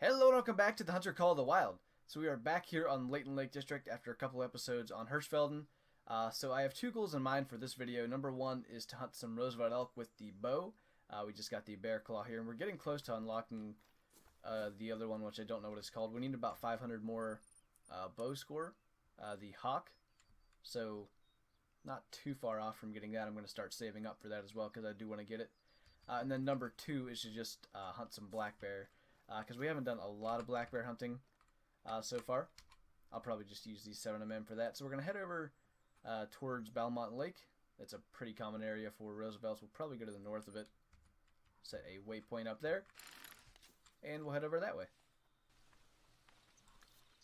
Hello and welcome back to the Hunter Call of the Wild. So we are back here on Layton Lake District after a couple episodes on Hirschfelden. So I have two goals in mind for this video. Number one is to hunt some Roosevelt elk with the bow. We just got the bear claw here, and we're getting close to unlocking the other one, which I don't know what it's called. We need about 500 more bow score, the hawk. So not too far off from getting that. I'm going to start saving up for that as well because I do want to get it. And then number two is to just hunt some black bear. Because we haven't done a lot of black bear hunting so far. I'll probably just use these 7mm for that. So we're going to head over towards Belmont Lake. That's a pretty common area for Roosevelt's. We'll probably go to the north of it. Set a waypoint up there. And we'll head over that way.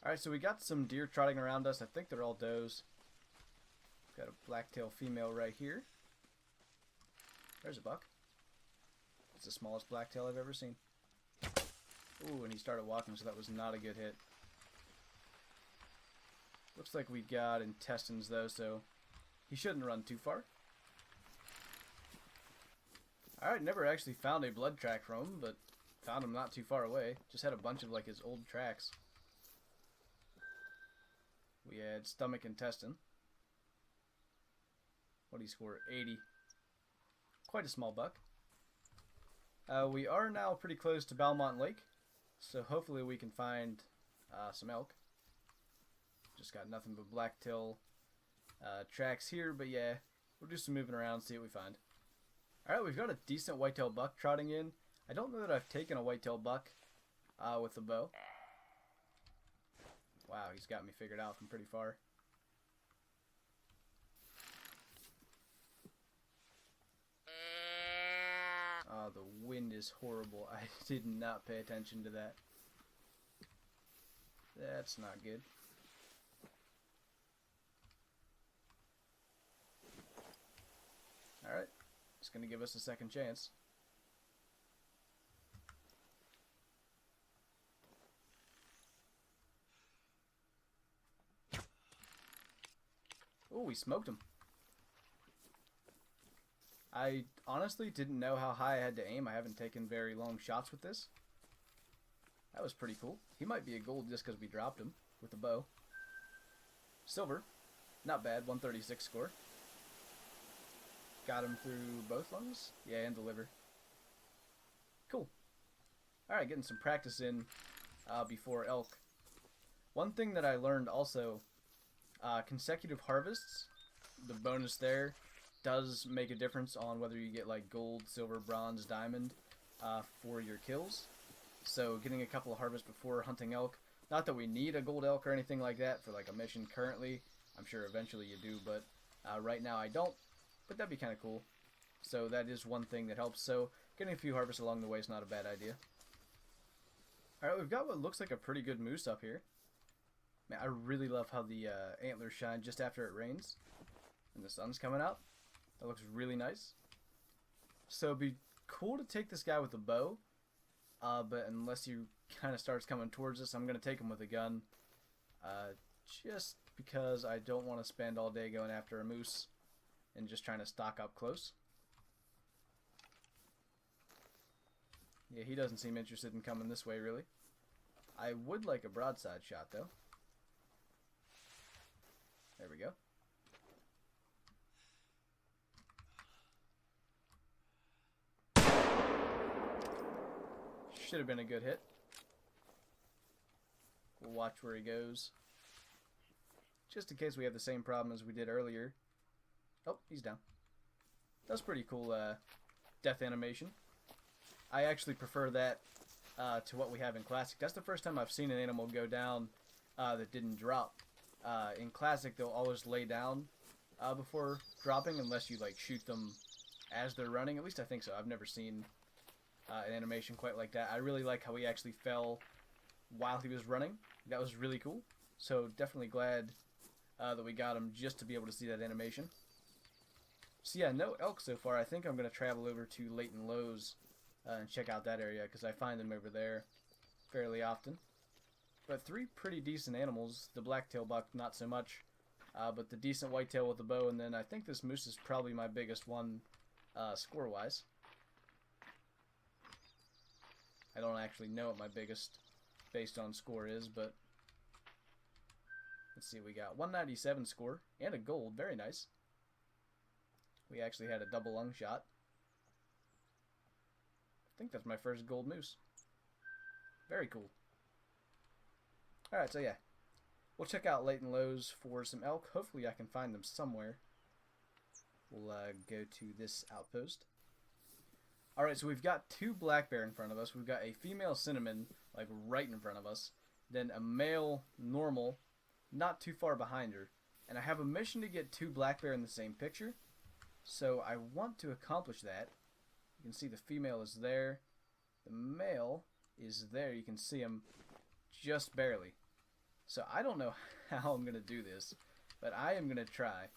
Alright, so we got some deer trotting around us. I think they're all does. Got a blacktail female right here. There's a buck. It's the smallest blacktail I've ever seen. Ooh, and he started walking, so that was not a good hit. Looks like we got intestines, though, so he shouldn't run too far. Alright, never actually found a blood track from him, but found him not too far away. Just had a bunch of, like, his old tracks. We had stomach intestine. What did he score? 80. Quite a small buck. We are now pretty close to Belmont Lake. So hopefully we can find some elk. Just got nothing but blacktail tracks here, but yeah, we'll do some moving around, see what we find. Alright, we've got a decent whitetail buck trotting in. I don't know that I've taken a whitetail buck with a bow. Wow, he's got me figured out from pretty far. Oh, the wind is horrible. I did not pay attention to that. That's not good. Alright. It's going to give us a second chance. Oh, we smoked him. I honestly didn't know how high I had to aim. I haven't taken very long shots with this. That was pretty cool. He might be a gold just because we dropped him with a bow. Silver. Not bad. 136 score. Got him through both lungs? Yeah, and the liver. Cool. Alright, getting some practice in before elk. One thing that I learned also, consecutive harvests, the bonus there, does make a difference on whether you get like gold, silver, bronze, diamond for your kills. So getting a couple of harvests before hunting elk, not that we need a gold elk or anything like that for like a mission currently. I'm sure eventually you do, but right now I don't. But that'd be kind of cool. So that is one thing that helps. So getting a few harvests along the way is not a bad idea. Alright, we've got what looks like a pretty good moose up here. Man, I really love how the antlers shine just after it rains and the sun's coming out. That looks really nice. So it'd be cool to take this guy with a bow, but unless he kind of starts coming towards us, I'm going to take him with a gun, just because I don't want to spend all day going after a moose and just trying to stalk up close. Yeah, he doesn't seem interested in coming this way, really. I would like a broadside shot, though. There we go. Should have been a good hit. We'll watch where he goes. Just in case we have the same problem as we did earlier. Oh, he's down. That's pretty cool death animation. I actually prefer that to what we have in Classic. That's the first time I've seen an animal go down that didn't drop. In Classic, they'll always lay down before dropping unless you like shoot them as they're running. At least I think so. I've never seen an animation quite like that. I really like how he actually fell while he was running. That was really cool. So definitely glad that we got him just to be able to see that animation. So yeah, no elk so far. I think I'm going to travel over to Layton Lows and check out that area because I find them over there fairly often. But three pretty decent animals. The blacktail buck not so much, but the decent whitetail with the bow, and then I think this moose is probably my biggest one score-wise. I don't actually know what my biggest based on score is, but let's see, we got 197 score and a gold. Very nice. We actually had a double lung shot. I think that's my first gold moose. Very cool. Alright, so yeah. We'll check out Late and Lows for some elk. Hopefully I can find them somewhere. We'll go to this outpost. Alright, so we've got two black bear in front of us. We've got a female cinnamon, like right in front of us. Then a male normal, not too far behind her. And I have a mission to get two black bear in the same picture. So I want to accomplish that. You can see the female is there. The male is there. You can see him just barely. So I don't know how I'm going to do this, but I am going to try.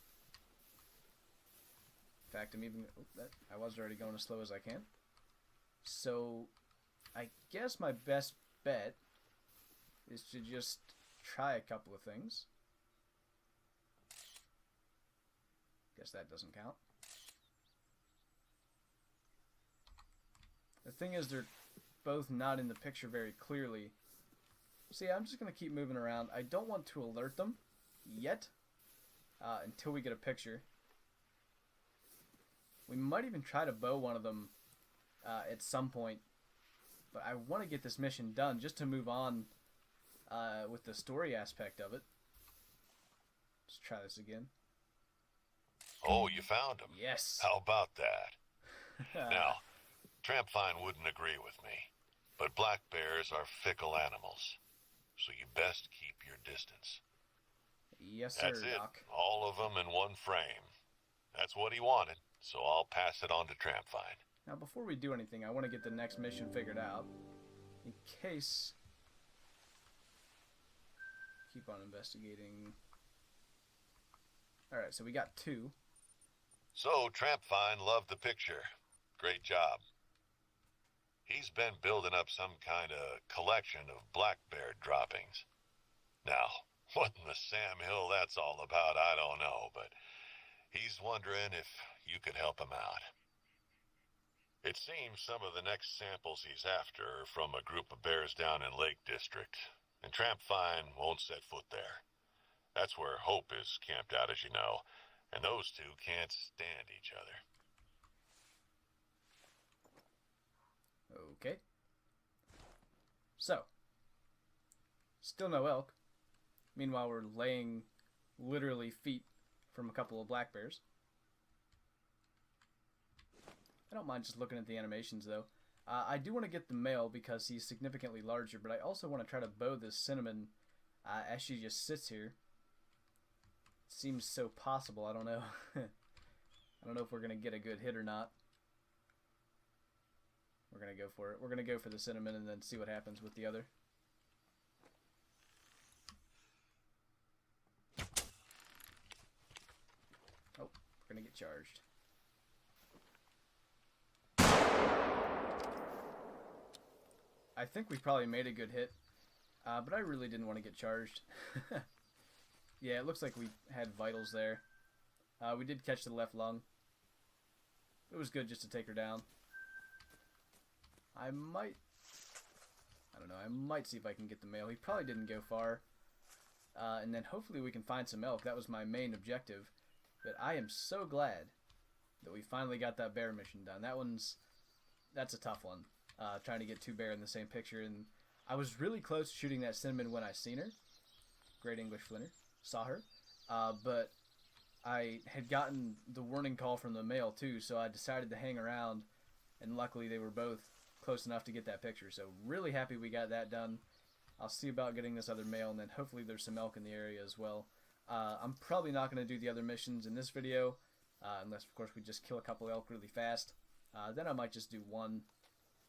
In fact, I'm even... I was already going as slow as I can. So I guess my best bet is to just try a couple of things. Guess that doesn't count. The thing is, they're both not in the picture very clearly. So yeah, I'm just going to keep moving around. I don't want to alert them yet until we get a picture. We might even try to bow one of them at some point. But I want to get this mission done just to move on with the story aspect of it. Let's try this again. Oh, you found him? Yes. How about that? Now, Trampfine wouldn't agree with me, but black bears are fickle animals, so you best keep your distance. Yes, sir, That's it. Doc. All of them in one frame. That's what he wanted, so I'll pass it on to Trampfine. Now, before we do anything, I want to get the next mission figured out. In case... Keep on investigating. Alright, so we got two. So, Trampfine loved the picture. Great job. He's been building up some kind of collection of black bear droppings. Now, what in the Sam Hill that's all about, I don't know, but he's wondering if you could help him out. It seems some of the next samples he's after are from a group of bears down in Lake District, and Trampfine won't set foot there. That's where Hope is camped out, as you know, and those two can't stand each other. Okay. So, still no elk. Meanwhile, we're laying literally feet from a couple of black bears. I don't mind just looking at the animations, though. I do want to get the male because he's significantly larger, but I also want to try to bow this cinnamon as she just sits here. It seems so possible, I don't know. I don't know if we're going to get a good hit or not. We're going to go for it. We're going to go for the cinnamon and then see what happens with the other. Oh, we're going to get charged. I think we probably made a good hit, but I really didn't want to get charged. Yeah, it looks like we had vitals there. We did catch the left lung. It was good just to take her down. I don't know, I might see if I can get the male. He probably didn't go far. And then hopefully we can find some elk. That was my main objective. But I am so glad that we finally got that bear mission done. That's a tough one. Trying to get two bear in the same picture. And I was really close to shooting that cinnamon when I seen her. Great English Flinter. Saw her. But I had gotten the warning call from the male too, so I decided to hang around. And luckily they were both close enough to get that picture. So really happy we got that done. I'll see about getting this other male, and then hopefully there's some elk in the area as well. I'm probably not going to do the other missions in this video, unless of course we just kill a couple elk really fast. Then I might just do one.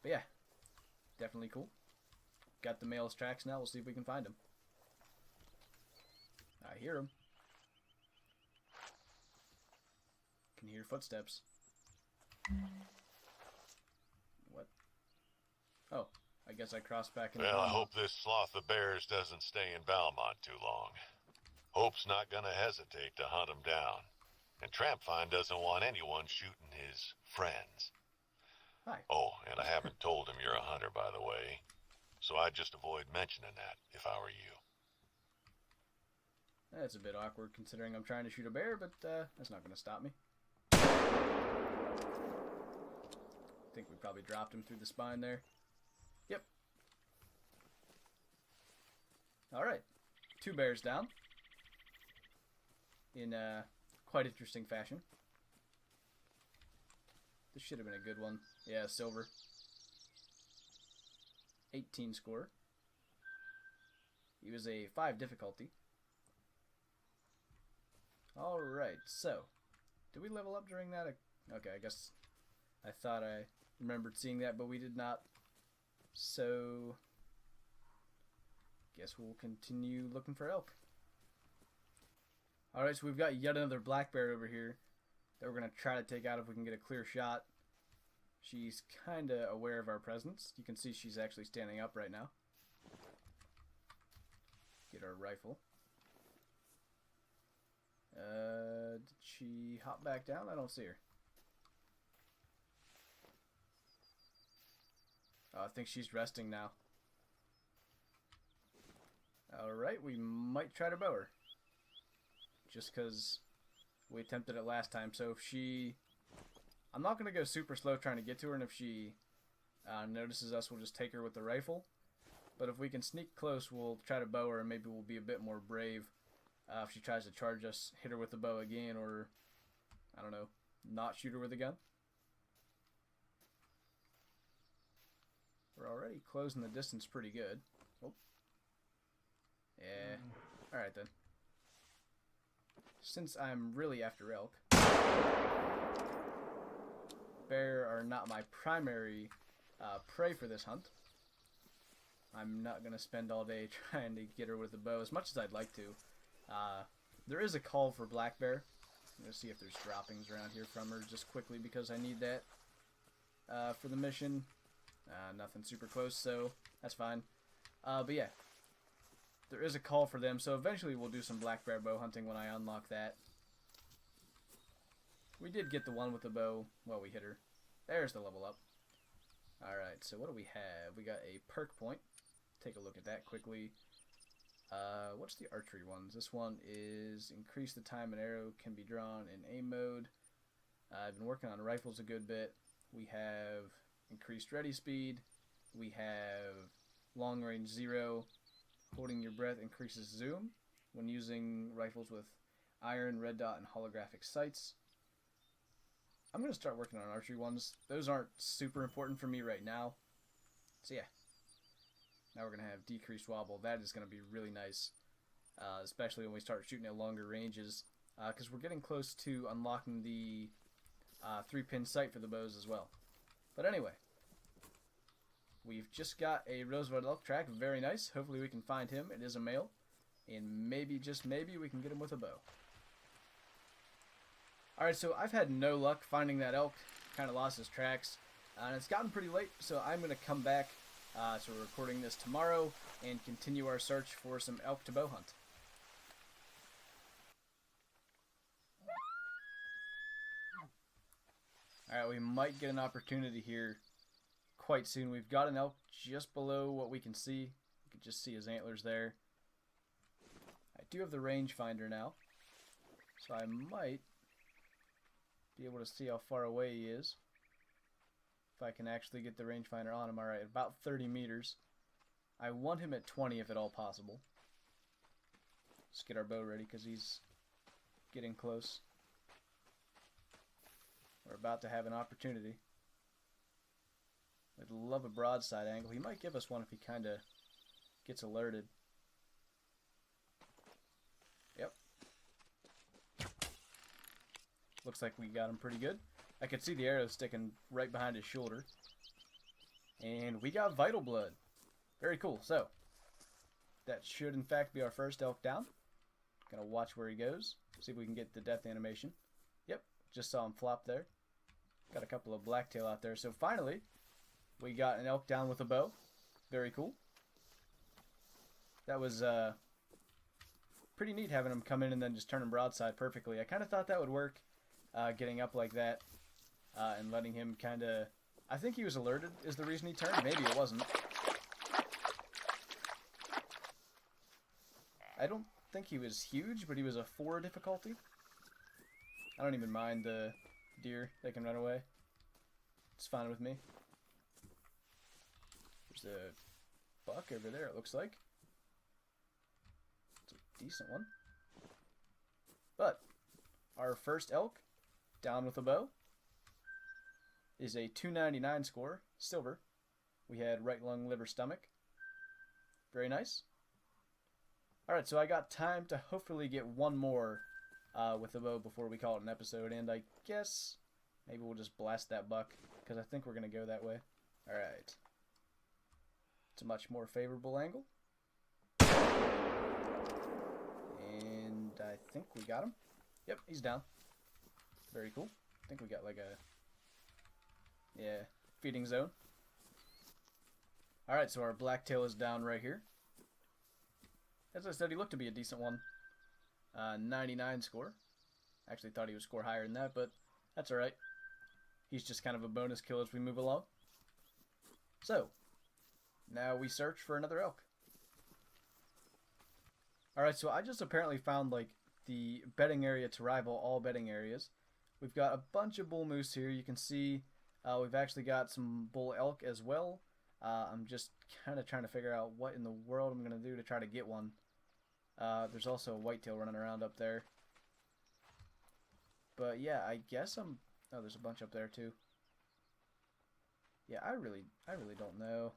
But yeah, definitely cool. Got the male's tracks now. We'll see if we can find him. I hear him. Can hear footsteps. What? Oh, I guess I crossed back into Well, I Belmont. hope this sloth of bears doesn't stay in Belmont too long. Hope's not gonna hesitate to hunt him down. And Trampfine doesn't want anyone shooting his friends. Hi. Oh, and I haven't told him you're a hunter, by the way. so I'd just avoid mentioning that if I were you. That's a bit awkward considering I'm trying to shoot a bear, but that's not going to stop me. I think we probably dropped him through the spine there. Yep. Alright. 2 bears down. In quite interesting fashion. This should have been a good one. Yeah, silver. 18 score. He was a 5 difficulty. Alright, so. Did we level up during that? Okay, I guess I thought I remembered seeing that, but we did not. So, guess we'll continue looking for elk. Alright, so we've got yet another black bear over here that we're going to try to take out if we can get a clear shot. She's kind of aware of our presence. You can see she's actually standing up right now. Get our rifle. Did she hop back down? I don't see her. Oh, I think she's resting now. Alright, we might try to bow her. Just because we attempted it last time. So if she... I'm not going to go super slow trying to get to her, and if she notices us, we'll just take her with the rifle. But if we can sneak close, we'll try to bow her, and maybe we'll be a bit more brave. If she tries to charge us, hit her with the bow again, or, I don't know, not shoot her with a gun. We're already closing the distance pretty good. Oh. Yeah. Alright then. Since I'm really after elk, bear are not my primary prey for this hunt. I'm not going to spend all day trying to get her with a bow as much as I'd like to. There is a call for black bear. I'm going to see if there's droppings around here from her just quickly because I need that for the mission. Nothing super close, so that's fine. But yeah, there is a call for them, so eventually we'll do some black bear bow hunting when I unlock that. We did get the one with the bow. Well, we hit her. There's the level up. Alright, so what do we have? We got a perk point. Take a look at that quickly. What's the archery ones? This one is increase the time an arrow can be drawn in aim mode. I've been working on rifles a good bit. We have increased ready speed. We have long range 0. Holding your breath increases zoom when using rifles with iron, red dot, and holographic sights. I'm going to start working on archery ones. Those aren't super important for me right now. So yeah. Now we're going to have decreased wobble. That is going to be really nice. Especially when we start shooting at longer ranges. Because we're getting close to unlocking the 3-pin sight for the bows as well. But anyway. We've just got a rosewood elk track. Very nice. Hopefully we can find him. It is a male. And maybe, just maybe, we can get him with a bow. Alright, so I've had no luck finding that elk. Kind of lost his tracks. And it's gotten pretty late, so I'm going to come back. So we're recording this tomorrow and continue our search for some elk to bow hunt. Alright, we might get an opportunity here quite soon. We've got an elk just below what we can see. You can just see his antlers there. I do have the rangefinder now, so I might be able to see how far away he is. If I can actually get the rangefinder on him. Alright, about 30 meters. I want him at 20 if at all possible. Let's get our bow ready because he's getting close. We're about to have an opportunity. I'd love a broadside angle. He might give us one if he kind of gets alerted. Yep. Looks like we got him pretty good. I could see the arrow sticking right behind his shoulder. And we got vital blood. Very cool. So, that should in fact be our first elk down. Gonna watch where he goes. See if we can get the death animation. Yep, just saw him flop there. Got a couple of blacktail out there. So finally, we got an elk down with a bow. Very cool. That was pretty neat having him come in and then just turn him broadside perfectly. I kind of thought that would work, getting up like that and letting him kind of... I think he was alerted is the reason he turned. Maybe it wasn't. I don't think he was huge, but he was a 4 difficulty. I don't even mind the deer. They can run away. It's fine with me. There's a buck over there, it looks like. It's a decent one. But our first elk, down with a bow, is a 299 score, silver. We had right lung, liver, stomach. Very nice. Alright, so I got time to hopefully get one more with the bow before we call it an episode, and I guess maybe we'll just blast that buck, because I think we're going to go that way. Alright. It's a much more favorable angle. And I think we got him. Yep, he's down. Very cool. I think we got like a, yeah, feeding zone. Alright, so our blacktail is down right here. As I said, he looked to be a decent one. 99 score. Actually thought he would score higher than that, but that's alright. He's just kind of a bonus kill as we move along. So, now we search for another elk. Alright, so I just apparently found like the bedding area to rival all bedding areas. We've got a bunch of bull moose here. You can see we've actually got some bull elk as well. I'm just kind of trying to figure out what in the world I'm going to do to try to get one. There's also a whitetail running around up there. But yeah, I guess I'm... Oh, there's a bunch up there too. Yeah, I really don't know.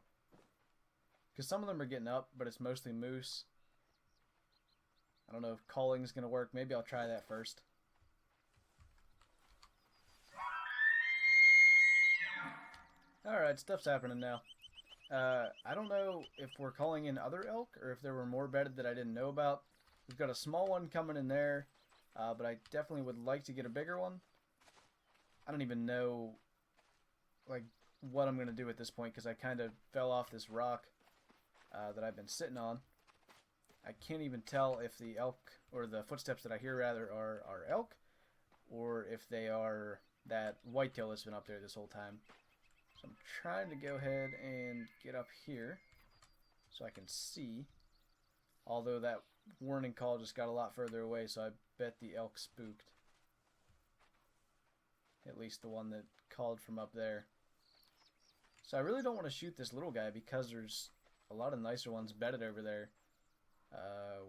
Because some of them are getting up, but it's mostly moose. I don't know if calling is going to work. Maybe I'll try that first. Alright, stuff's happening now. I don't know if we're calling in other elk or if there were more bedded that I didn't know about. We've got a small one coming in there, but I definitely would like to get a bigger one. I don't even know like what I'm going to do at this point because I kind of fell off this rock that I've been sitting on. I can't even tell if the elk, or the footsteps that I hear rather, are elk, or if they are that whitetail that's been up there this whole time. So I'm trying to go ahead and get up here so I can see. Although that warning call just got a lot further away, so I bet the elk spooked. At least the one that called from up there. So I really don't want to shoot this little guy because there's a lot of nicer ones bedded over there.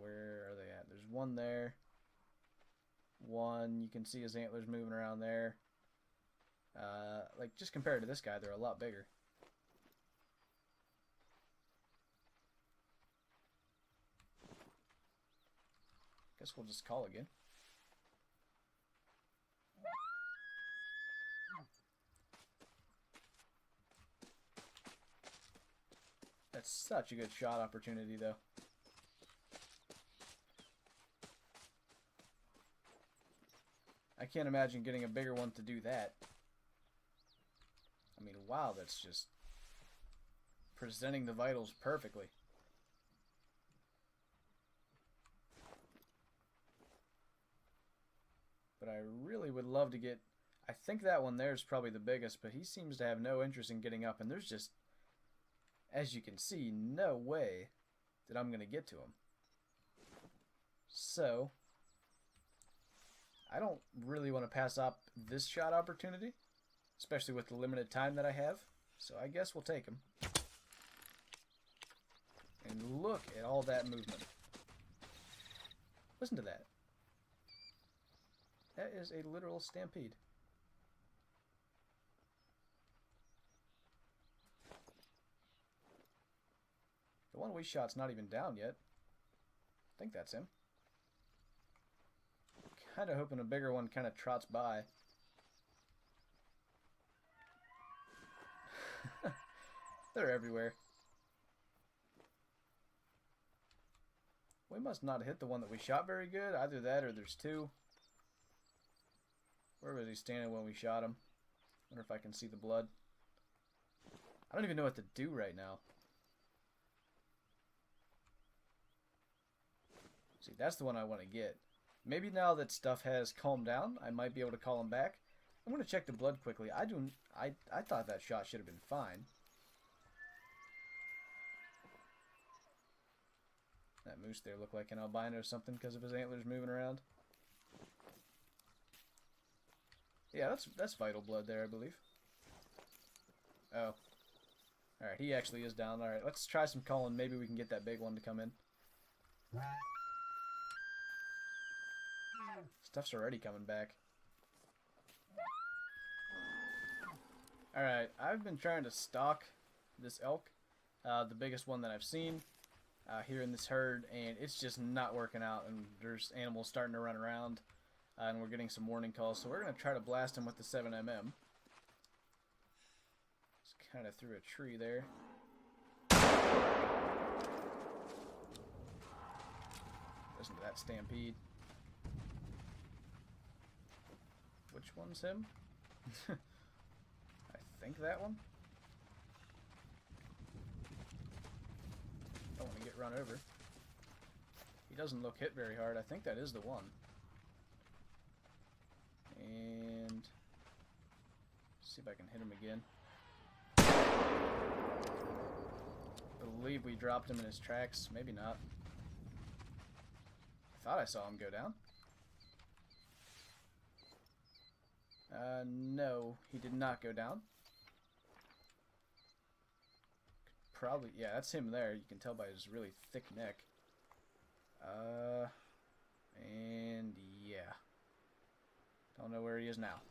Where are they at? There's one there. One, you can see his antlers moving around there. Like, just compared to this guy, they're a lot bigger. Guess we'll just call again. That's such a good shot opportunity, though. I can't imagine getting a bigger one to do that. I mean, wow, that's just presenting the vitals perfectly. But I really would love to get... I think that one there is probably the biggest, but he seems to have no interest in getting up, and there's just, as you can see, no way that I'm going to get to him. So, I don't really want to pass up this shot opportunity, especially with the limited time that I have. So I guess we'll take him. And look at all that movement. Listen to that. That is a literal stampede. The one we shot's not even down yet. I think that's him. Kind of hoping a bigger one kind of trots by. They're everywhere. We must not have hit the one that we shot very good. Either that or there's two. Where was he standing when we shot him? Wonder if I can see the blood. I don't even know what to do right now. See, that's the one I want to get. Maybe now that stuff has calmed down, I might be able to call him back. I'm going to check the blood quickly. I thought that shot should have been fine. That moose there looked like an albino or something because of his antlers moving around. Yeah, that's vital blood there, I believe. Oh. Alright, he actually is down. Alright, let's try some calling. Maybe we can get that big one to come in. Stuff's already coming back. Alright, I've been trying to stalk this elk. The biggest one that I've seen here in this herd, and it's just not working out, and there's animals starting to run around, and we're getting some warning calls, so we're going to try to blast him with the 7mm. Just kind of through a tree there. Listen to that stampede. Which one's him? I think that one. Don't want to get run over. He doesn't look hit very hard. I think that is the one. And see if I can hit him again. I believe we dropped him in his tracks. Maybe not. I thought I saw him go down. No, he did not go down. Probably, yeah, that's him there. You can tell by his really thick neck. And yeah. Don't know where he is now.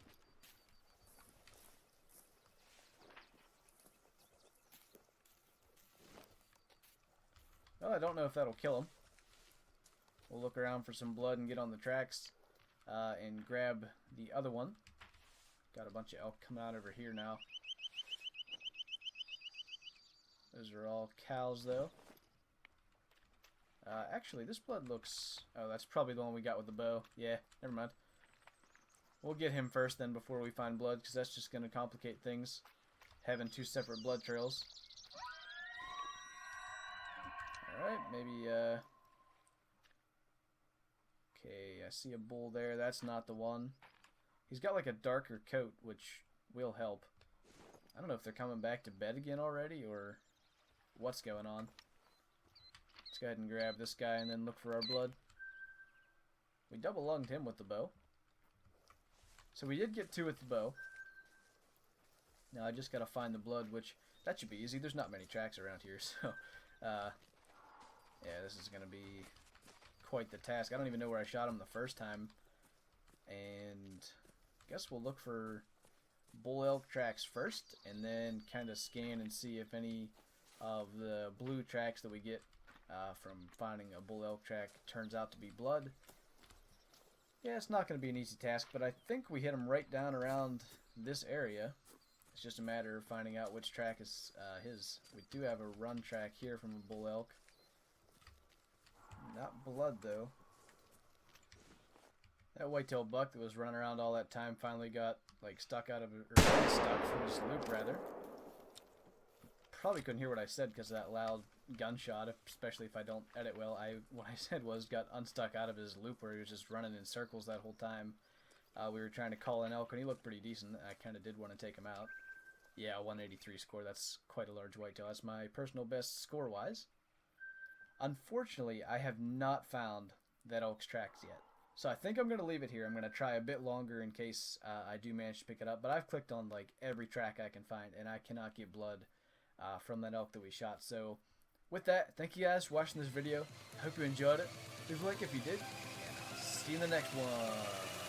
Well, I don't know if that'll kill him. We'll look around for some blood and get on the tracks and grab the other one. Got a bunch of elk coming out over here now. Those are all cows, though. Actually, this blood looks... Oh, that's probably the one we got with the bow. Yeah, never mind. We'll get him first, then, before we find blood, because that's just going to complicate things, having two separate blood trails. Alright, maybe, Okay, I see a bull there. That's not the one. He's got, like, a darker coat, which will help. I don't know if they're coming back to bed again already, or what's going on. Let's go ahead and grab this guy and then look for our blood. We double lunged him with the bow. So we did get two with the bow. Now I just gotta find the blood, which, that should be easy. There's not many tracks around here, so, yeah, this is gonna be quite the task. I don't even know where I shot him the first time. And I guess we'll look for bull elk tracks first, and then kind of scan and see if any of the blue tracks that we get from finding a bull elk track turns out to be blood. Yeah, it's not going to be an easy task, but I think we hit them right down around this area. It's just a matter of finding out which track is his. We do have a run track here from a bull elk. Not blood, though. That whitetail buck that was running around all that time finally got, like, stuck out of, or stuck from his loop, rather. Probably couldn't hear what I said because of that loud gunshot, especially if I don't edit well. What I said was got unstuck out of his loop where he was just running in circles that whole time. We were trying to call an elk, and he looked pretty decent. I kind of did want to take him out. Yeah, 183 score. That's quite a large whitetail. That's my personal best score-wise. Unfortunately, I have not found that elk's tracks yet. So I think I'm going to leave it here. I'm going to try a bit longer in case I do manage to pick it up. But I've clicked on like every track I can find, and I cannot get blood from that elk that we shot. So with that, thank you guys for watching this video. I hope you enjoyed it. Leave a like if you did, and I'll see you in the next one.